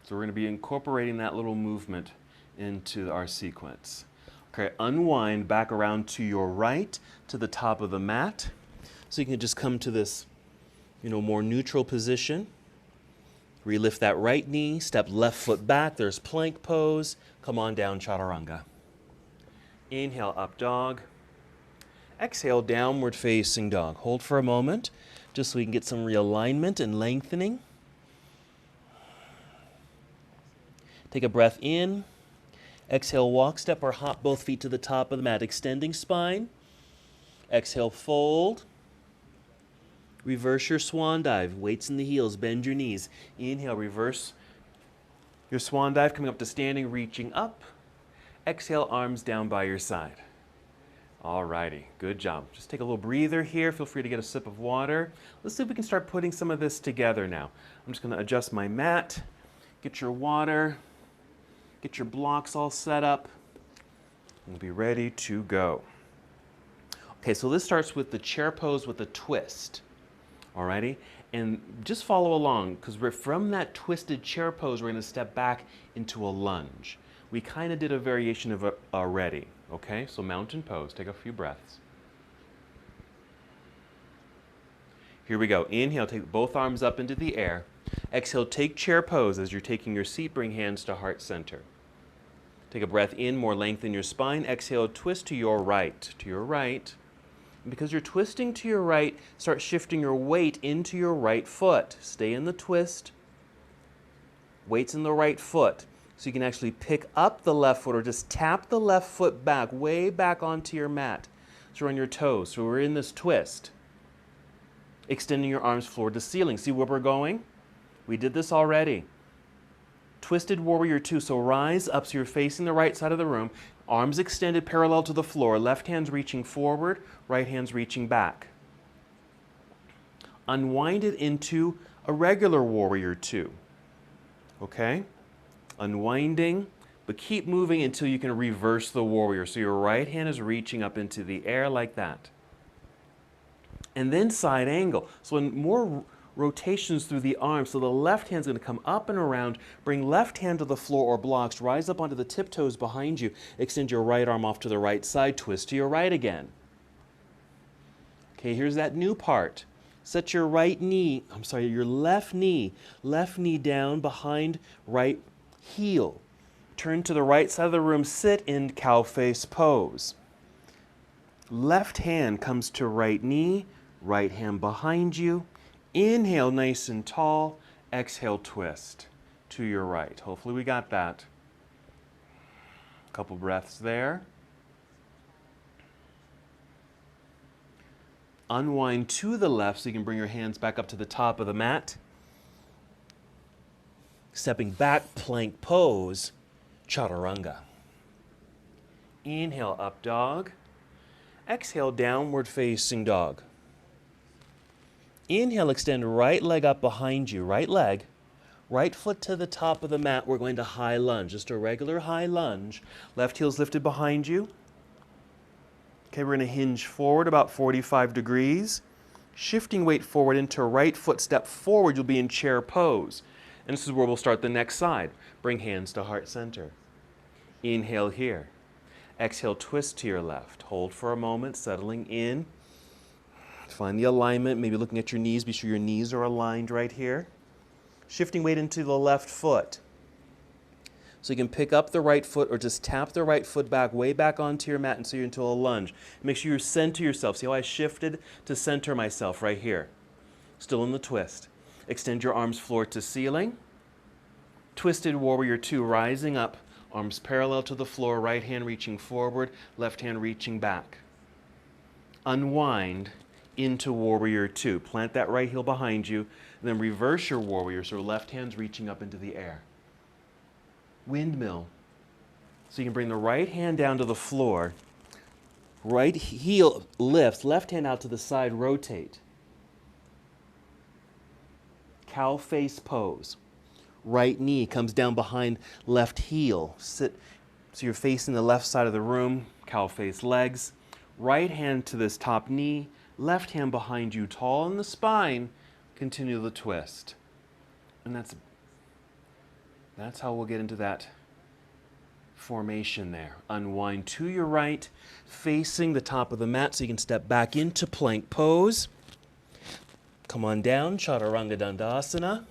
So we're going to be incorporating that little movement into our sequence. Okay, unwind back around to your right, to the top of the mat. So you can just come to this, more neutral position. Relift that right knee, step left foot back. There's plank pose. Come on down, chaturanga. Inhale, up dog. Exhale, downward facing dog. Hold for a moment, just so we can get some realignment and lengthening. Take a breath in. Exhale, walk, step, or hop both feet to the top of the mat, extending spine. Exhale, fold. Reverse your swan dive. Weights in the heels, bend your knees. Inhale, reverse your swan dive, coming up to standing, reaching up. Exhale, arms down by your side. All righty, good job. Just take a little breather here. Feel free to get a sip of water. Let's see if we can start putting some of this together now. I'm just going to adjust my mat, get your water, get your blocks all set up. We'll be ready to go. Okay, so this starts with the chair pose with a twist. Alrighty, and just follow along, because we're from that twisted chair pose, we're going to step back into a lunge. We kind of did a variation of it already. Okay, so mountain pose. Take a few breaths. Here we go. Inhale, take both arms up into the air. Exhale, take chair pose. As you're taking your seat, bring hands to heart center. Take a breath in, more length in your spine. Exhale, twist to your right. To your right. And because you're twisting to your right, start shifting your weight into your right foot. Stay in the twist. Weight's in the right foot. So you can actually pick up the left foot or just tap the left foot back, way back onto your mat. So you're on your toes. So we're in this twist. Extending your arms floor to ceiling. See where we're going? We did this already. Twisted warrior two. So rise up so you're facing the right side of the room. Arms extended parallel to the floor. Left hand's reaching forward, right hand's reaching back. Unwind it into a regular warrior two. Okay? Unwinding, but keep moving until you can reverse the warrior. So your right hand is reaching up into the air like that. And then side angle. So in more rotations through the arms. So the left hand's going to come up and around, bring left hand to the floor or blocks, rise up onto the tiptoes behind you, extend your right arm off to the right side, twist to your right again. Okay, here's that new part. Set your your left knee down behind right heel. Turn to the right side of the room, sit in cow face pose. Left hand comes to right knee, right hand behind you. Inhale nice and tall, exhale twist to your right. Hopefully we got that. A couple breaths there. Unwind to the left so you can bring your hands back up to the top of the mat. Stepping back, plank pose, chaturanga. Inhale, up dog. Exhale, downward facing dog. Inhale, extend right leg up behind you, right leg. Right foot to the top of the mat, we're going to high lunge, just a regular high lunge. Left heel's lifted behind you. Okay, we're going to hinge forward about 45 degrees. Shifting weight forward into right foot, step forward, you'll be in chair pose. And this is where we'll start the next side. Bring hands to heart center. Inhale here. Exhale, twist to your left. Hold for a moment, settling in. Find the alignment, maybe looking at your knees. Be sure your knees are aligned right here. Shifting weight into the left foot. So you can pick up the right foot or just tap the right foot back, way back onto your mat and so you're into a lunge. Make sure you center yourself. See how I shifted to center myself right here. Still in the twist. Extend your arms floor to ceiling. Twisted warrior two, rising up. Arms parallel to the floor, right hand reaching forward, left hand reaching back. Unwind into warrior two. Plant that right heel behind you, then reverse your warrior, so left hand's reaching up into the air. Windmill. So you can bring the right hand down to the floor, right heel lifts, left hand out to the side, rotate. Cow face pose. Right knee comes down behind left heel. Sit so you're facing the left side of the room, cow face legs. Right hand to this top knee, left hand behind you, tall in the spine. Continue the twist. And that's how we'll get into that formation there. Unwind to your right, facing the top of the mat so you can step back into plank pose. Come on down, Chaturanga Dandasana.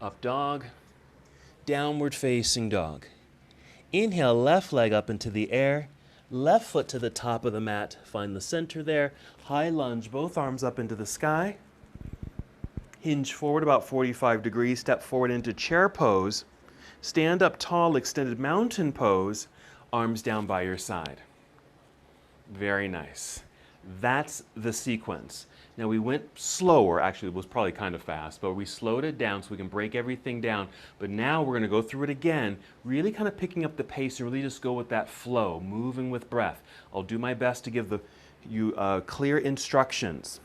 Up dog, downward facing dog. Inhale, left leg up into the air, left foot to the top of the mat. Find the center there. High lunge, both arms up into the sky. Hinge forward about 45 degrees, step forward into chair pose. Stand up tall, extended mountain pose, arms down by your side. Very nice. That's the sequence. Now we went slower, actually it was probably kind of fast, but we slowed it down so we can break everything down. But now we're going to go through it again, really kind of picking up the pace and really just go with that flow, moving with breath. I'll do my best to give you clear instructions.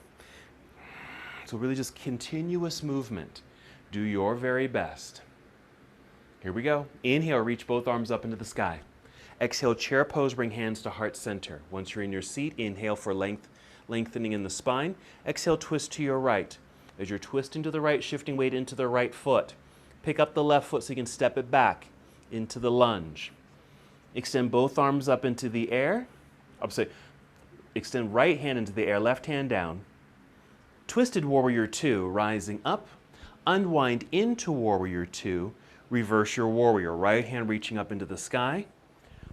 So really just continuous movement. Do your very best. Here we go. Inhale, reach both arms up into the sky. Exhale, chair pose, bring hands to heart center. Once you're in your seat, inhale for lengthening in the spine. Exhale, twist to your right. As you're twisting to the right, shifting weight into the right foot. Pick up the left foot so you can step it back into the lunge. Extend both arms up into the air. Extend right hand into the air, left hand down. Twisted Warrior 2, rising up. Unwind into Warrior 2. Reverse your warrior. Right hand reaching up into the sky.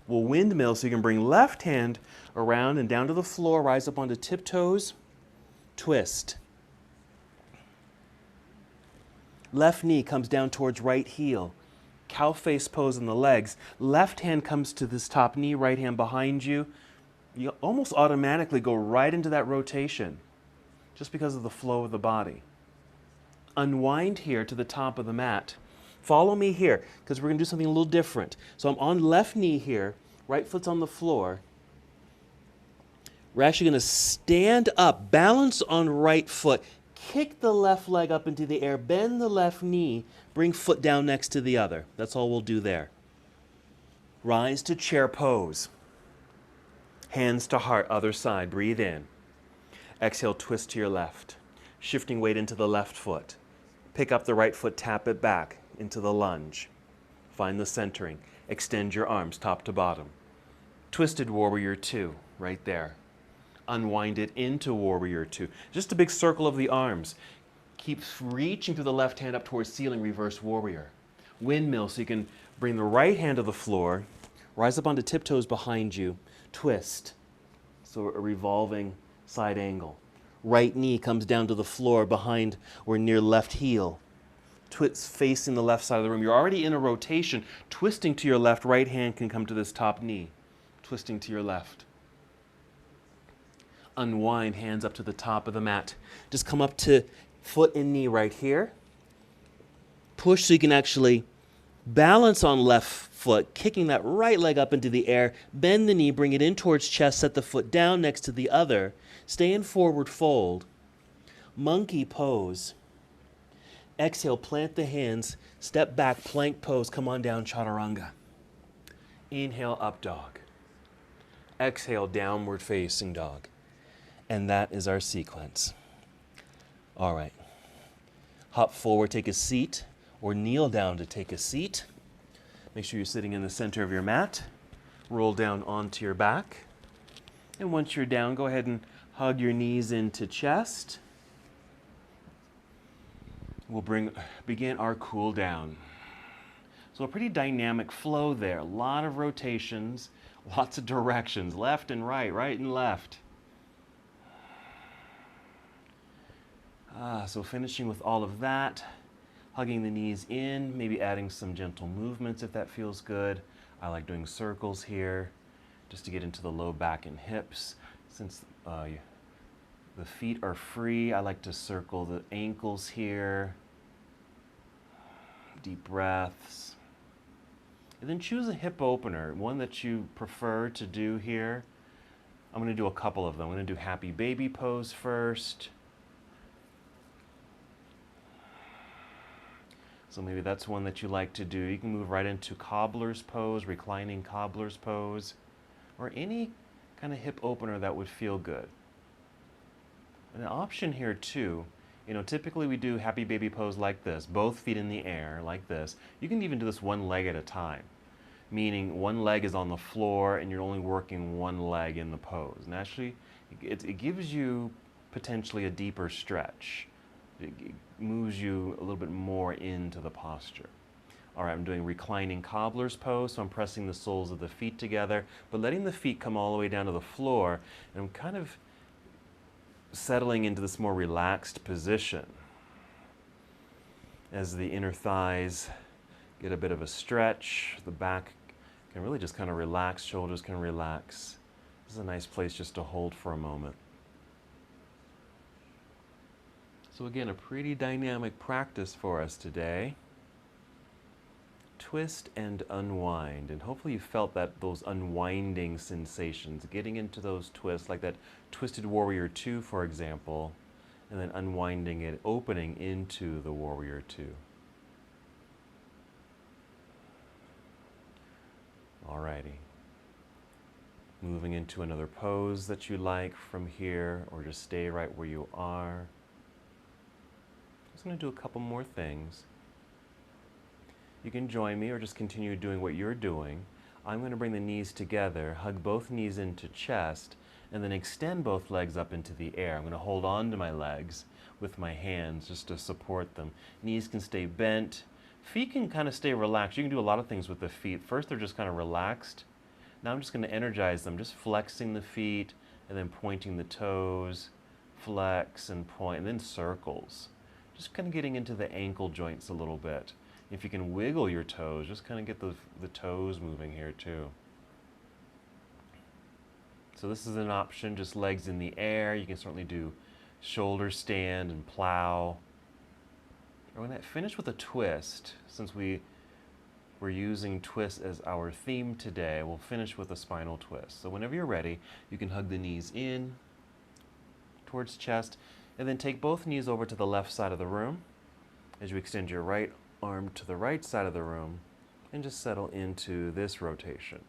We'll windmill so you can bring left hand around and down to the floor. Rise up onto tiptoes. Twist. Left knee comes down towards right heel. Cow face pose in the legs. Left hand comes to this top knee, right hand behind you. You almost automatically go right into that rotation just because of the flow of the body. Unwind here to the top of the mat. Follow me here because we're going to do something a little different. So I'm on left knee here, right foot's on the floor. We're actually going to stand up, balance on right foot, kick the left leg up into the air, bend the left knee, bring foot down next to the other. That's all we'll do there. Rise to chair pose. Hands to heart, other side. Breathe in. Exhale, twist to your left. Shifting weight into the left foot. Pick up the right foot, tap it back into the lunge. Find the centering. Extend your arms top to bottom. Twisted Warrior 2, right there. Unwind it into Warrior 2. Just a big circle of the arms. Keep reaching through the left hand up towards ceiling, reverse warrior. Windmill, so you can bring the right hand to the floor, rise up onto tiptoes behind you, twist. So a revolving side angle. Right knee comes down to the floor behind or near left heel. Twist facing the left side of the room. You're already in a rotation. Twisting to your left, right hand can come to this top knee. Twisting to your left. Unwind, hands up to the top of the mat. Just come up to foot and knee right here. Push so you can actually balance on left foot, kicking that right leg up into the air. Bend the knee, bring it in towards chest, set the foot down next to the other. Stay in forward fold. Monkey pose. Exhale, plant the hands, step back, plank pose, come on down, chaturanga. Inhale, up dog. Exhale, downward facing dog. And that is our sequence. All right. Hop forward, take a seat, or kneel down to take a seat. Make sure you're sitting in the center of your mat. Roll down onto your back. And once you're down, go ahead and hug your knees into chest. We'll begin our cool down. So a pretty dynamic flow there. A lot of rotations, lots of directions, left and right and left. So finishing with all of that, hugging the knees in, maybe adding some gentle movements if that feels good. I like doing circles here just to get into the low back and hips. Since the feet are free, I like to circle the ankles here. Deep breaths. And then choose a hip opener, one that you prefer to do here. I'm going to do a couple of them. I'm going to do happy baby pose first. So maybe that's one that you like to do. You can move right into Cobbler's pose, reclining Cobbler's pose, or any kind of hip opener that would feel good. An option here too You know, typically we do happy baby pose like this, both feet in the air like this. You can even do this one leg at a time, meaning one leg is on the floor and you're only working one leg in the pose. And actually, it gives you potentially a deeper stretch. It moves you a little bit more into the posture. All right, I'm doing reclining cobbler's pose, so I'm pressing the soles of the feet together, but letting the feet come all the way down to the floor, and I'm kind of settling into this more relaxed position as the inner thighs get a bit of a stretch. The back can really just kind of relax, shoulders can relax. This is a nice place just to hold for a moment. So again, a pretty dynamic practice for us today. Twist and unwind, and hopefully you felt those unwinding sensations, getting into those twists, like that twisted warrior 2, for example, and then unwinding it, opening into the warrior 2. Alrighty. Moving into another pose that you like from here, or just stay right where you are. Just going to do a couple more things. You can join me or just continue doing what you're doing. I'm going to bring the knees together, hug both knees into chest, and then extend both legs up into the air. I'm going to hold on to my legs with my hands just to support them. Knees can stay bent. Feet can kind of stay relaxed. You can do a lot of things with the feet. First, they're just kind of relaxed. Now I'm just going to energize them, just flexing the feet and then pointing the toes, flex and point, and then circles. Just kind of getting into the ankle joints a little bit. If you can wiggle your toes, just kind of get the toes moving here too. So this is an option, just legs in the air. You can certainly do shoulder stand and plow. We're going to finish with a twist. Since we're using twist as our theme today, we'll finish with a spinal twist. So whenever you're ready, you can hug the knees in towards chest, and then take both knees over to the left side of the room as you extend your right arm to the right side of the room and just settle into this rotation.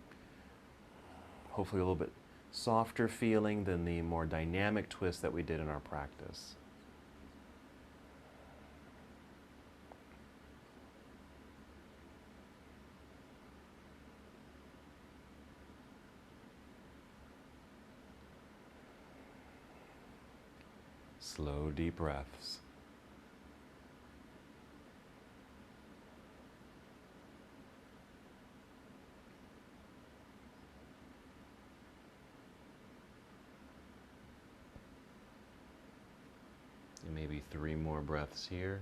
Hopefully a little bit softer feeling than the more dynamic twist that we did in our practice. Slow, deep breaths. And maybe 3 more breaths here.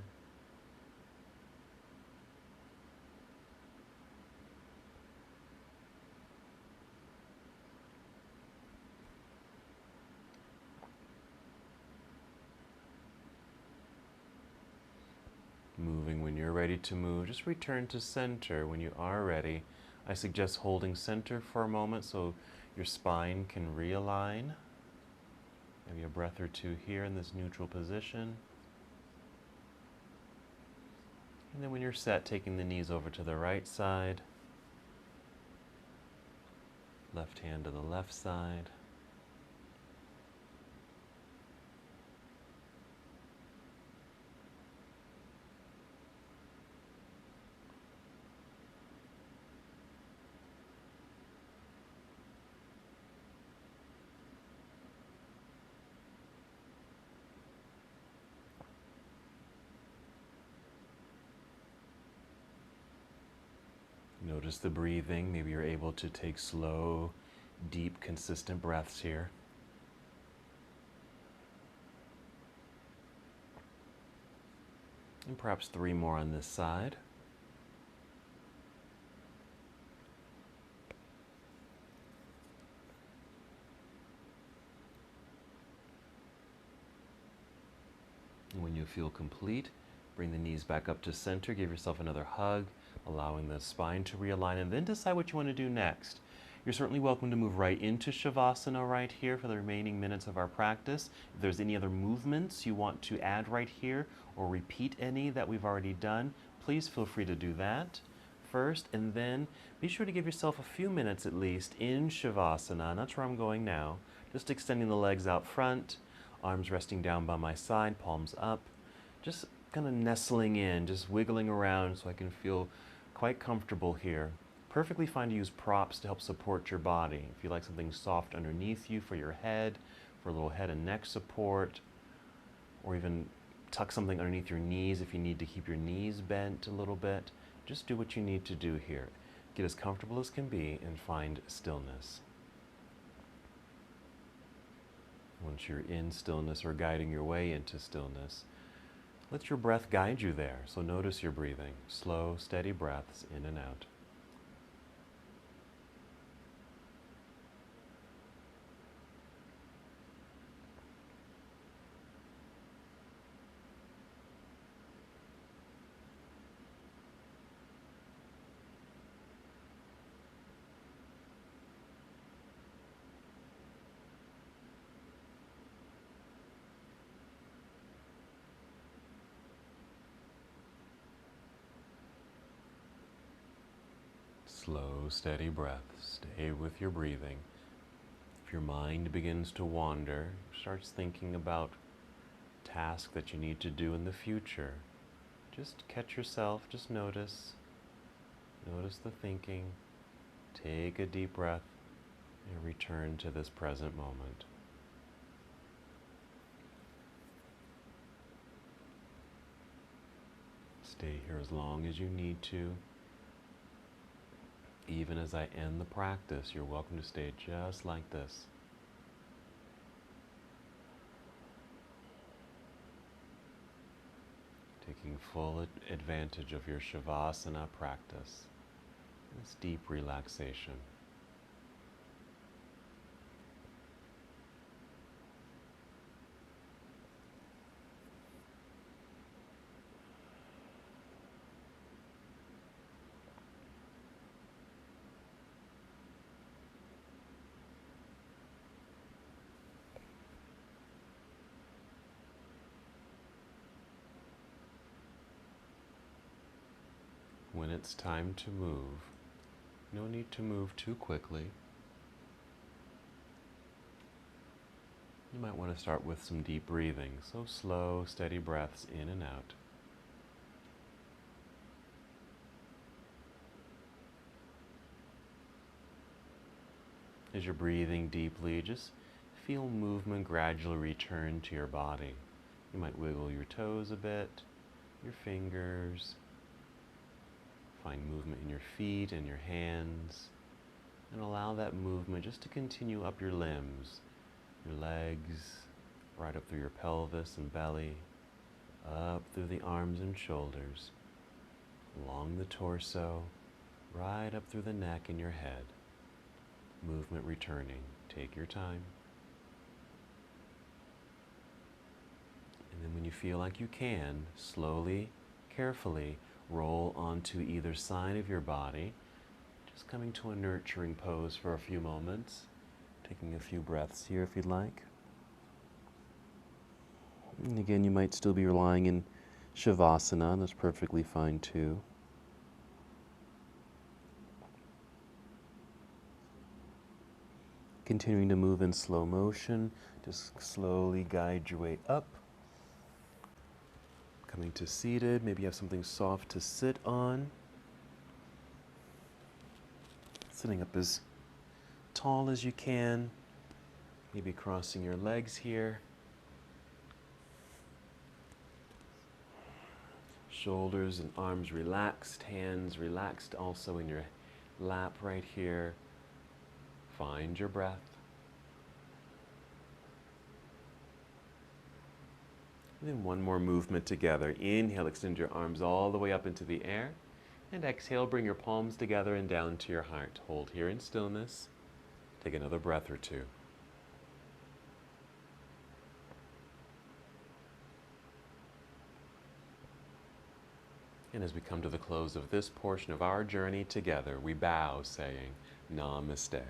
Moving when you're ready to move, just return to center when you are ready. I suggest holding center for a moment so your spine can realign. Maybe a breath or 2 here in this neutral position. And then when you're set, taking the knees over to the right side. Left hand to the left side. Notice the breathing. Maybe you're able to take slow, deep, consistent breaths here. And perhaps 3 more on this side. And when you feel complete, bring the knees back up to center. Give yourself another hug, allowing the spine to realign, and then decide what you want to do next. You're certainly welcome to move right into Shavasana right here for the remaining minutes of our practice. If there's any other movements you want to add right here or repeat any that we've already done, please feel free to do that first, and then be sure to give yourself a few minutes at least in Shavasana, and that's where I'm going now. Just extending the legs out front, arms resting down by my side, palms up. just kind of nestling in, just wiggling around so I can feel quite comfortable here. Perfectly fine to use props to help support your body. If you like something soft underneath you for your head, for a little head and neck support, or even tuck something underneath your knees if you need to keep your knees bent a little bit. Just do what you need to do here. Get as comfortable as can be and find stillness. Once you're in stillness or guiding your way into stillness, let your breath guide you there. So notice your breathing. Slow, steady breaths in and out. Slow, steady breaths. Stay with your breathing. If your mind begins to wander, starts thinking about tasks that you need to do in the future, just catch yourself, just notice. Notice the thinking. Take a deep breath and return to this present moment. Stay here as long as you need to. Even as I end the practice, you're welcome to stay just like this. Taking full advantage of your Shavasana practice, this deep relaxation. When it's time to move, no need to move too quickly. You might want to start with some deep breathing, so slow, steady breaths in and out. As you're breathing deeply, just feel movement gradually return to your body. You might wiggle your toes a bit, your fingers. Find movement in your feet and your hands, and allow that movement just to continue up your limbs, your legs, right up through your pelvis and belly, up through the arms and shoulders, along the torso, right up through the neck and your head. Movement returning. Take your time. And then when you feel like you can, slowly, carefully, roll onto either side of your body, just coming to a nurturing pose for a few moments. Taking a few breaths here if you'd like. And again, you might still be relying in Shavasana, that's perfectly fine too. Continuing to move in slow motion, just slowly guide your way up. Coming to seated, maybe you have something soft to sit on. Sitting up as tall as you can, maybe crossing your legs here. Shoulders and arms relaxed, hands relaxed also in your lap right here. Find your breath. And then one more movement together. Inhale, extend your arms all the way up into the air. And exhale, bring your palms together and down to your heart. Hold here in stillness. Take another breath or two. And as we come to the close of this portion of our journey together, we bow saying, Namaste.